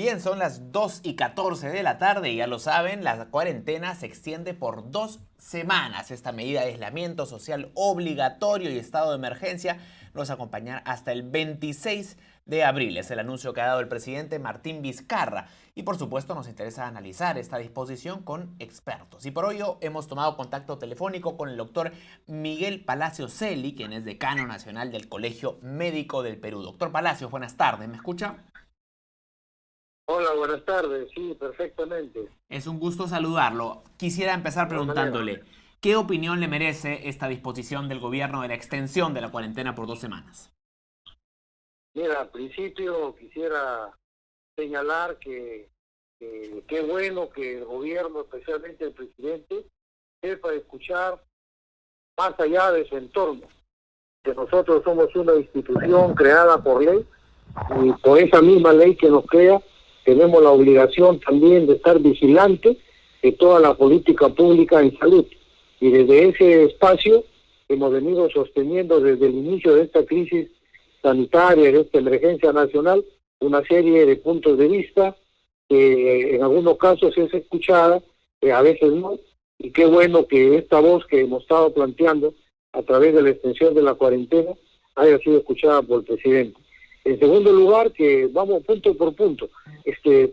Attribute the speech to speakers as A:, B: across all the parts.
A: Bien, son las 2:14 de la tarde y ya lo saben, la cuarentena se extiende por 2 semanas. Esta medida de aislamiento social obligatorio y estado de emergencia nos acompañará hasta el 26 de abril. Es el anuncio que ha dado el presidente Martín Vizcarra. Y por supuesto nos interesa analizar esta disposición con expertos. Y por ello hemos tomado contacto telefónico con el doctor Miguel Palacios Celi, quien es decano nacional del Colegio Médico del Perú. Doctor Palacios, buenas tardes, ¿me escucha?
B: Hola, buenas tardes. Sí, perfectamente.
A: Es un gusto saludarlo. Quisiera empezar
B: De igual manera.
A: preguntándole, ¿qué opinión le merece esta disposición del gobierno de la extensión de la cuarentena por 2 semanas?
B: Mira, al principio quisiera señalar que qué bueno que el gobierno, especialmente el presidente, sepa escuchar más allá de su entorno. Que nosotros somos una institución creada por ley y por esa misma ley que nos crea, tenemos la obligación también de estar vigilantes de toda la política pública en salud. Y desde ese espacio hemos venido sosteniendo desde el inicio de esta crisis sanitaria, de esta emergencia nacional, una serie de puntos de vista que en algunos casos es escuchada, a veces no, y qué bueno que esta voz que hemos estado planteando a través de la extensión de la cuarentena haya sido escuchada por el presidente. En segundo lugar, que vamos punto por punto,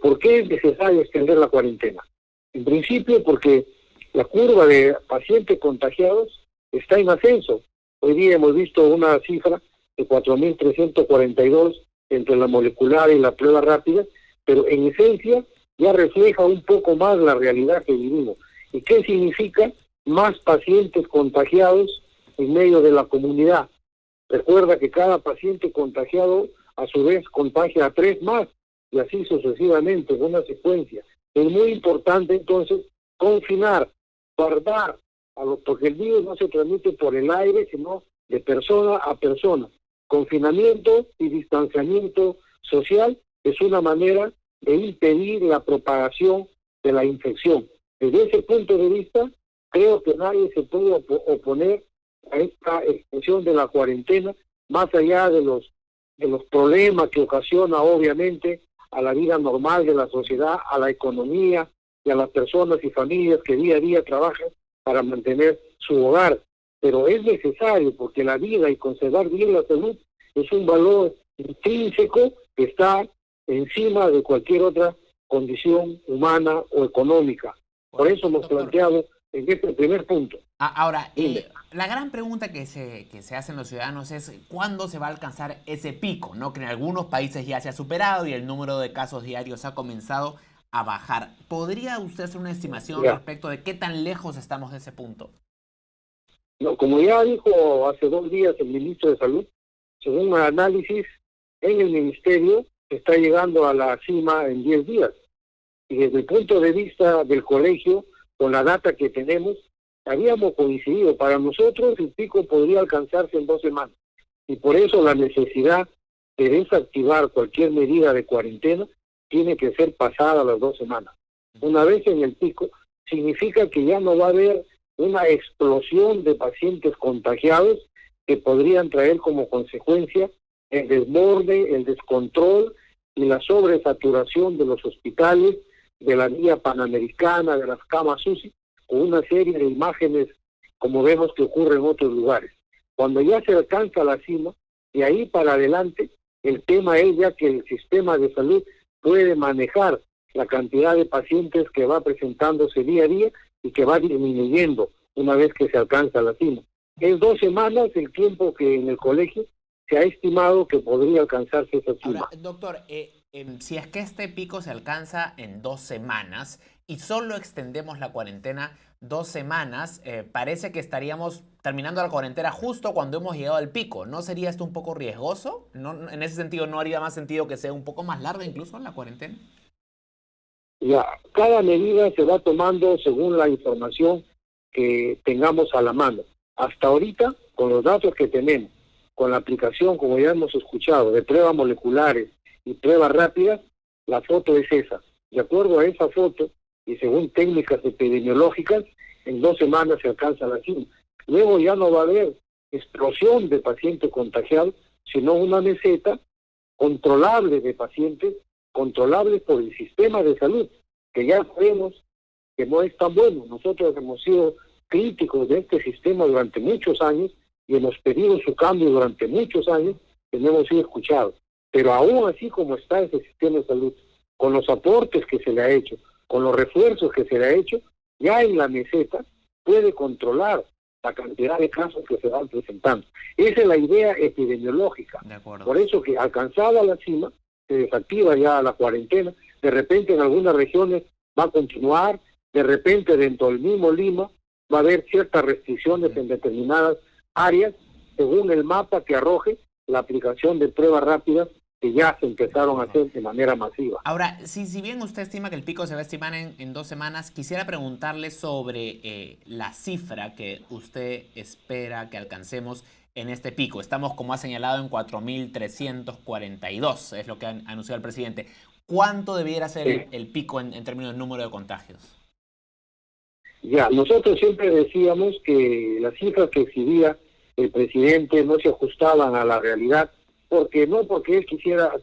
B: ¿por qué es necesario extender la cuarentena? En principio, porque la curva de pacientes contagiados está en ascenso. Hoy día hemos visto una cifra de 4.342 entre la molecular y la prueba rápida, pero en esencia ya refleja un poco más la realidad que vivimos. ¿Y qué significa más pacientes contagiados en medio de la comunidad? Recuerda que cada paciente contagiado a su vez contagia a 3 más y así sucesivamente en una secuencia. Es muy importante entonces confinar, guardar, porque el virus no se transmite por el aire, sino de persona a persona. Confinamiento y distanciamiento social es una manera de impedir la propagación de la infección. Desde ese punto de vista, creo que nadie se puede oponer a esta extensión de la cuarentena, más allá de los problemas que ocasiona obviamente a la vida normal de la sociedad, a la economía y a las personas y familias que día a día trabajan para mantener su hogar. Pero es necesario porque la vida y conservar bien la salud es un valor intrínseco que está encima de cualquier otra condición humana o económica. Por eso hemos planteado en este primer punto.
A: Ahora, la gran pregunta que se hacen los ciudadanos es ¿cuándo se va a alcanzar ese pico? ¿No? Que en algunos países ya se ha superado y el número de casos diarios ha comenzado a bajar. ¿Podría usted hacer una estimación respecto de qué tan lejos estamos de ese punto?
B: No, como ya dijo hace 2 días el ministro de Salud, según un análisis en el ministerio, se está llegando a la cima en 10 días. Y desde el punto de vista del colegio, con la data que tenemos, habíamos coincidido. Para nosotros el pico podría alcanzarse en 2 semanas. Y por eso la necesidad de desactivar cualquier medida de cuarentena tiene que ser pasada las 2 semanas. Una vez en el pico, significa que ya no va a haber una explosión de pacientes contagiados que podrían traer como consecuencia el desborde, el descontrol y la sobresaturación de los hospitales, de la vía panamericana, de las camas UCI, con una serie de imágenes como vemos que ocurre en otros lugares. Cuando ya se alcanza la cima, de ahí para adelante, el tema es ya que el sistema de salud puede manejar la cantidad de pacientes que va presentándose día a día y que va disminuyendo una vez que se alcanza la cima. Es 2 semanas el tiempo que en el colegio se ha estimado que podría alcanzarse esa cima.
A: Ahora, doctor, si es que este pico se alcanza en 2 semanas y solo extendemos la cuarentena 2 semanas, parece que estaríamos terminando la cuarentena justo cuando hemos llegado al pico. ¿No sería esto un poco riesgoso? ¿No, en ese sentido, no haría más sentido que sea un poco más larga incluso la cuarentena?
B: Ya, cada medida se va tomando según la información que tengamos a la mano. Hasta ahorita, con los datos que tenemos, con la aplicación, como ya hemos escuchado, de pruebas moleculares y pruebas rápidas, la foto es esa. De acuerdo a esa foto, y según técnicas epidemiológicas, en 2 semanas se alcanza la cima. Luego ya no va a haber explosión de pacientes contagiados, sino una meseta controlable de pacientes controlables por el sistema de salud, que ya sabemos que no es tan bueno. Nosotros hemos sido críticos de este sistema durante muchos años y hemos pedido su cambio durante muchos años, que no hemos sido escuchados. Pero aún así como está ese sistema de salud, con los aportes que se le ha hecho, con los refuerzos que se le ha hecho, ya en la meseta puede controlar la cantidad de casos que se van presentando. Esa es la idea epidemiológica.
A: De acuerdo.
B: Por eso que alcanzada la cima, se desactiva ya la cuarentena, de repente en algunas regiones va a continuar, de repente dentro del mismo Lima va a haber ciertas restricciones en determinadas áreas, según el mapa que arroje la aplicación de pruebas rápidas que ya se empezaron a hacer de manera masiva.
A: Ahora, si bien usted estima que el pico se va a estimar en 2 semanas, quisiera preguntarle sobre la cifra que usted espera que alcancemos en este pico. Estamos, como ha señalado, en 4.342, es lo que ha anunciado el presidente. ¿Cuánto debiera ser el pico en términos de número de contagios?
B: Ya, nosotros siempre decíamos que las cifras que exhibía el presidente no se ajustaban a la realidad, porque él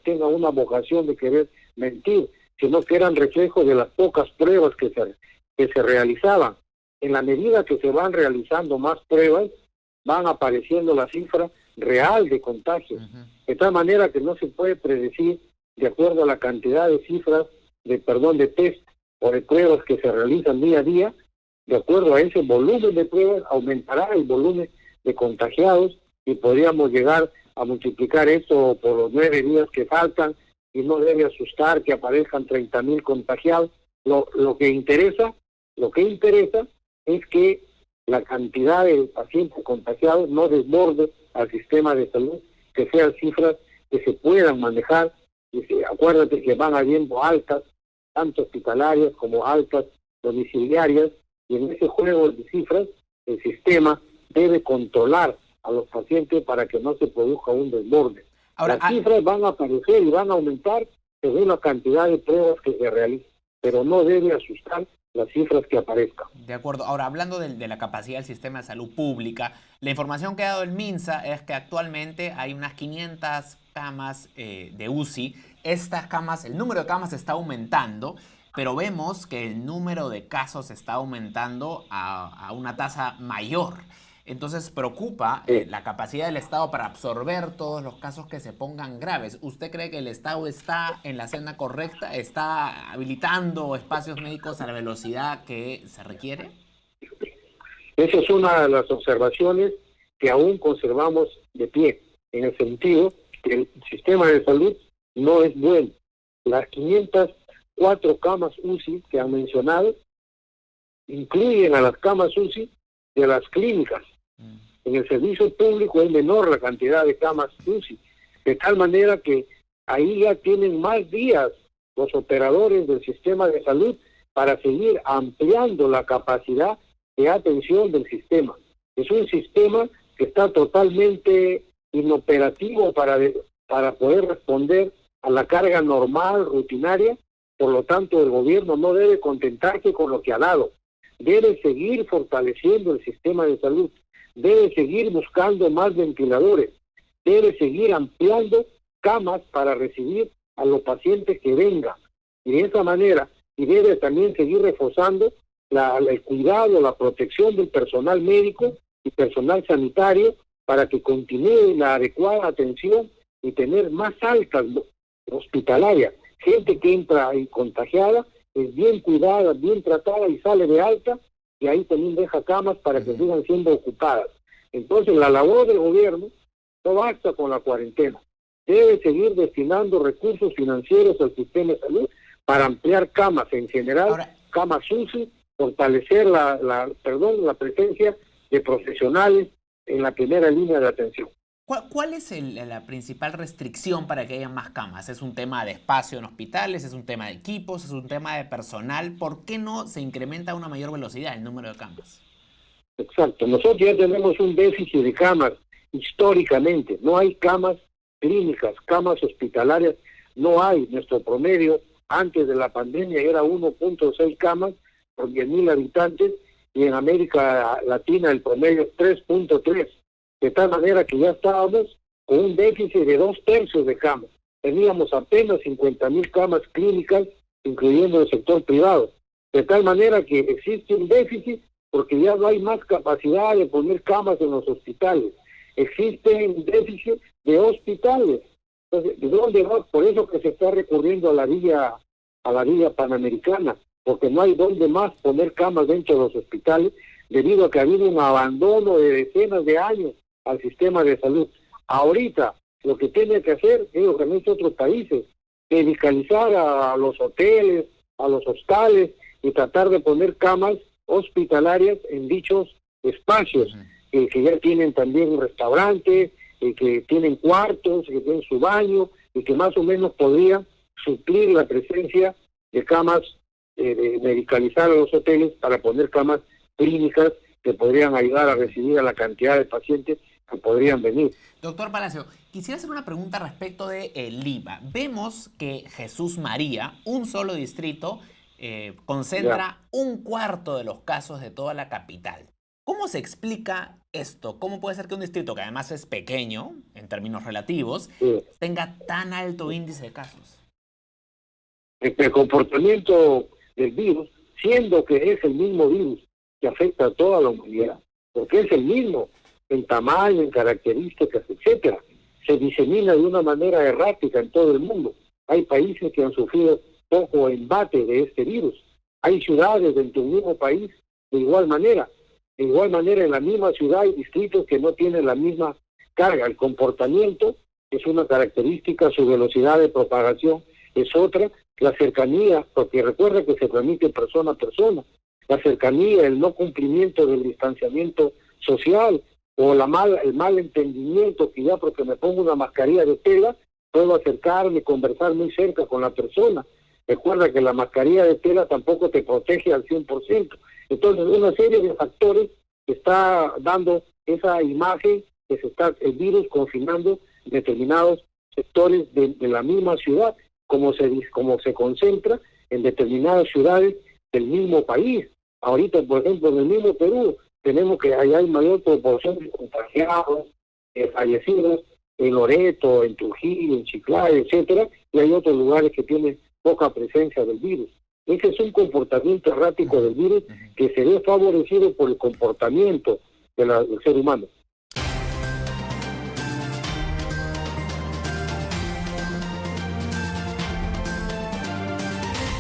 B: tenga una vocación de querer mentir, sino que eran reflejos de las pocas pruebas que se realizaban. En la medida que se van realizando más pruebas, van apareciendo la cifra real de contagios. De tal manera que no se puede predecir, de acuerdo a la cantidad de cifras, de test o de pruebas que se realizan día a día. De acuerdo a ese volumen de pruebas, aumentará el volumen de contagiados y podríamos llegar a multiplicar esto por los 9 días que faltan, y no debe asustar que aparezcan 30.000 contagiados. Lo que interesa es que la cantidad de pacientes contagiados no desborde al sistema de salud, que sean cifras que se puedan manejar. Acuérdate que van habiendo altas, tanto hospitalarias como altas domiciliarias, y en ese juego de cifras el sistema debe controlar a los pacientes para que no se produzca un desborde. Ahora, las cifras van a aparecer y van a aumentar según la cantidad de pruebas que se realicen, pero no debe asustar las cifras que aparezcan.
A: De acuerdo. Ahora, hablando de la capacidad del sistema de salud pública, la información que ha dado el MINSA es que actualmente hay unas 500 camas de UCI. Estas camas, el número de camas está aumentando, pero vemos que el número de casos está aumentando a una tasa mayor. Entonces preocupa la capacidad del Estado para absorber todos los casos que se pongan graves. ¿Usted cree que el Estado está en la senda correcta? ¿Está habilitando espacios médicos a la velocidad que se requiere?
B: Esa es una de las observaciones que aún conservamos de pie, en el sentido que el sistema de salud no es bueno. Las 504 camas UCI que han mencionado incluyen a las camas UCI de las clínicas. En el servicio público es menor la cantidad de camas UCI, de tal manera que ahí ya tienen más días los operadores del sistema de salud para seguir ampliando la capacidad de atención del sistema. Es un sistema que está totalmente inoperativo para poder responder a la carga normal, rutinaria. Por lo tanto, el gobierno no debe contentarse con lo que ha dado. Debe seguir fortaleciendo el sistema de salud, debe seguir buscando más ventiladores, debe seguir ampliando camas para recibir a los pacientes que vengan. Y de esa manera, y debe también seguir reforzando el cuidado, la protección del personal médico y personal sanitario para que continúe la adecuada atención y tener más altas hospitalarias. Gente que entra ahí contagiada es bien cuidada, bien tratada y sale de alta, y ahí también deja camas para que sigan siendo ocupadas. Entonces la labor del gobierno no basta con la cuarentena, debe seguir destinando recursos financieros al sistema de salud para ampliar camas en general. Ahora, camas UCI, fortalecer la presencia de profesionales en la primera línea de atención.
A: ¿Cuál es la principal restricción para que haya más camas? ¿Es un tema de espacio en hospitales? ¿Es un tema de equipos? ¿Es un tema de personal? ¿Por qué no se incrementa a una mayor velocidad el número de camas?
B: Exacto. Nosotros ya tenemos un déficit de camas históricamente. No hay camas clínicas, camas hospitalarias. No hay. Nuestro promedio antes de la pandemia era 1.6 camas por 10.000 habitantes, y en América Latina el promedio es 3.3. De tal manera que ya estábamos con un déficit de 2/3 de camas. teníamos apenas 50.000 camas clínicas, incluyendo el sector privado. De tal manera que existe un déficit porque ya no hay más capacidad de poner camas en los hospitales. Existe un déficit de hospitales. Entonces, ¿de dónde va? Por eso que se está recurriendo a la vía panamericana, porque no hay dónde más poner camas dentro de los hospitales, debido a que ha habido un abandono de decenas de años al sistema de salud. Ahorita, lo que tiene que hacer, es lo que han hecho otros países, medicalizar a los hoteles, a los hostales, y tratar de poner camas hospitalarias en dichos espacios, que ya tienen también un restaurante, que tienen cuartos, que tienen su baño, y que más o menos podrían suplir la presencia de camas, de medicalizar a los hoteles para poner camas clínicas que podrían ayudar a recibir a la cantidad de pacientes que podrían venir.
A: Doctor Palacio, quisiera hacer una pregunta respecto de Lima. Vemos que Jesús María, un solo distrito, concentra un cuarto de los casos de toda la capital. ¿Cómo se explica esto? ¿Cómo puede ser que un distrito, que además es pequeño en términos relativos, tenga tan alto índice de casos?
B: El comportamiento del virus, siendo que es el mismo virus que afecta a toda la humanidad, porque es el mismo en tamaño, en características, etcétera, se disemina de una manera errática en todo el mundo. Hay países que han sufrido poco embate de este virus. Hay ciudades dentro del mismo país de igual manera. De igual manera, en la misma ciudad hay distritos que no tienen la misma carga. El comportamiento es una característica, su velocidad de propagación es otra, la cercanía, porque recuerda que se transmite persona a persona, la cercanía, el no cumplimiento del distanciamiento social, o el mal entendimiento, que ya porque me pongo una mascarilla de tela, puedo acercarme y conversar muy cerca con la persona. Recuerda que la mascarilla de tela tampoco te protege al 100%. Entonces, una serie de factores que está dando esa imagen que se está el virus confinando determinados sectores de la misma ciudad, como se concentra en determinadas ciudades del mismo país. Ahorita, por ejemplo, en el mismo Perú, tenemos que allá hay mayor proporción de contagiados, fallecidos, en Loreto, en Trujillo, en Chiclayo, etcétera, y hay otros lugares que tienen poca presencia del virus. Ese es un comportamiento errático del virus que se ve favorecido por el comportamiento del ser humano.